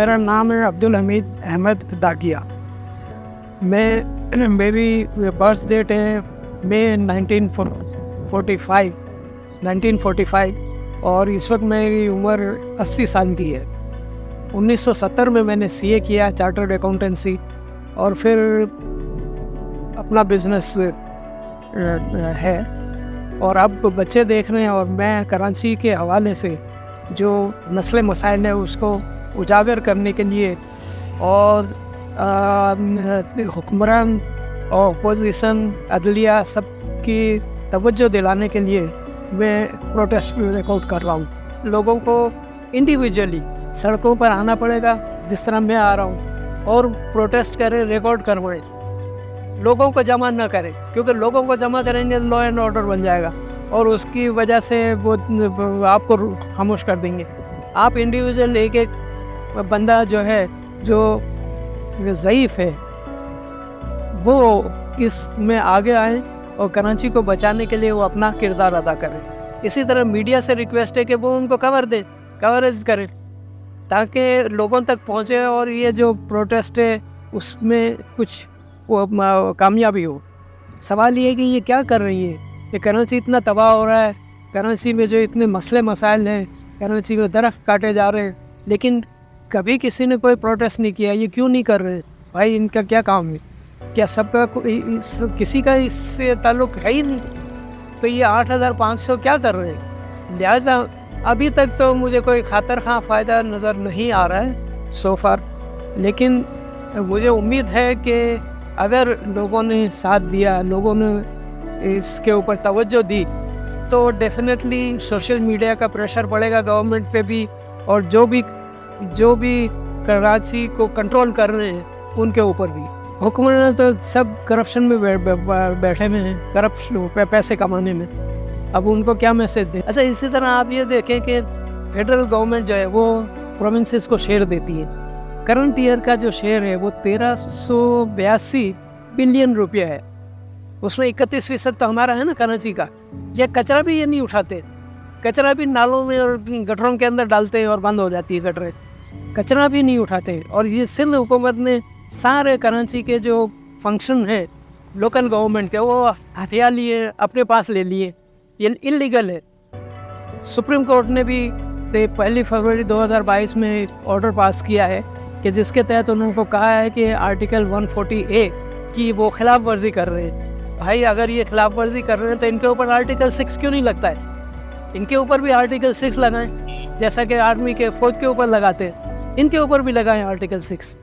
मेरा नाम है अब्दुल हमीद अहमद दागिया। मेरी बर्थ डेट है मई 1945 और इस वक्त मेरी उम्र 80 साल की है। 1970 में मैंने सीए किया, चार्टर्ड अकाउंटेंसी, और फिर अपना बिजनेस है। और अब बच्चे देख रहे हैं और मैं कराची के हवाले से जो मसले मसाइल है उसको उजागर करने के लिए और हुक्मरान और अपोजिशन अदलिया सब की तवज्जो दिलाने के लिए मैं प्रोटेस्ट रिकॉर्ड कर रहा हूँ। लोगों को इंडिविजुअली सड़कों पर आना पड़ेगा जिस तरह मैं आ रहा हूँ, और प्रोटेस्ट करें, रिकॉर्ड करवाएं, लोगों को जमा न करें, क्योंकि लोगों को जमा करेंगे लॉ एंड ऑर्डर बन जाएगा और उसकी वजह से वो आपको खामोश कर देंगे। आप इंडिविजुअल एक एक बंदा जो है, जो ज़ईफ़ है, वो इसमें आगे आए और कराची को बचाने के लिए वो अपना किरदार अदा करें। इसी तरह मीडिया से रिक्वेस्ट है कि वो उनको कवरेज करें ताकि लोगों तक पहुँचे और ये जो प्रोटेस्ट है उसमें कुछ कामयाबी हो। सवाल ये है कि ये क्या कर रही है, ये कराची इतना तबाह हो रहा है, कराची में जो इतने मसले मसाइल हैं, कराची में दरख्त काटे जा रहे हैं, लेकिन कभी किसी ने कोई प्रोटेस्ट नहीं किया। ये क्यों नहीं कर रहे भाई? इनका क्या काम है? क्या सबका किसी का इससे ताल्लुक़ है ही नहीं? तो ये 8500 क्या कर रहे हैं? लिहाजा अभी तक तो मुझे कोई खातर ख़ां फ़ायदा नज़र नहीं आ रहा है सो फार, लेकिन मुझे उम्मीद है कि अगर लोगों ने साथ दिया, लोगों ने इसके ऊपर तवज्जो दी, तो डेफिनेटली सोशल मीडिया का प्रेशर पड़ेगा गवर्नमेंट पे भी, और जो भी कराची को कंट्रोल कर रहे हैं उनके ऊपर भी। हुक्मरान तो सब करप्शन में बैठे हुए हैं, करप्शन पैसे कमाने में। अब उनको क्या मैसेज दें? अच्छा, इसी तरह आप ये देखें कि फेडरल गवर्नमेंट जो है वो प्रोविंसेस को शेयर देती है। करंट ईयर का जो शेयर है वो 1382 बिलियन रुपया है। उसमें 31% तो हमारा है ना कराची का। ये कचरा भी ये नहीं उठाते, कचरा भी नालों में और गटरों के अंदर डालते हैं और बंद हो जाती है गटरें। कचरा भी नहीं उठाते। और ये सिंध हुकूमत ने सारे कराची के जो फंक्शन हैं लोकल गवर्नमेंट के, वो हथिया लिए, अपने पास ले लिए। ये इलीगल है। सुप्रीम कोर्ट ने भी 1 फरवरी 2022 में ऑर्डर पास किया है कि जिसके तहत उनको कहा है कि आर्टिकल 140A की वो खिलाफ वर्जी कर रहे हैं। भाई, अगर ये खिलाफ वर्जी कर रहे हैं तो इनके ऊपर आर्टिकल 6 क्यों नहीं लगता है? इनके ऊपर भी आर्टिकल 6 लगाएं, जैसा कि आर्मी के फौज के ऊपर लगाते हैं, इनके ऊपर भी लगाएं आर्टिकल 6।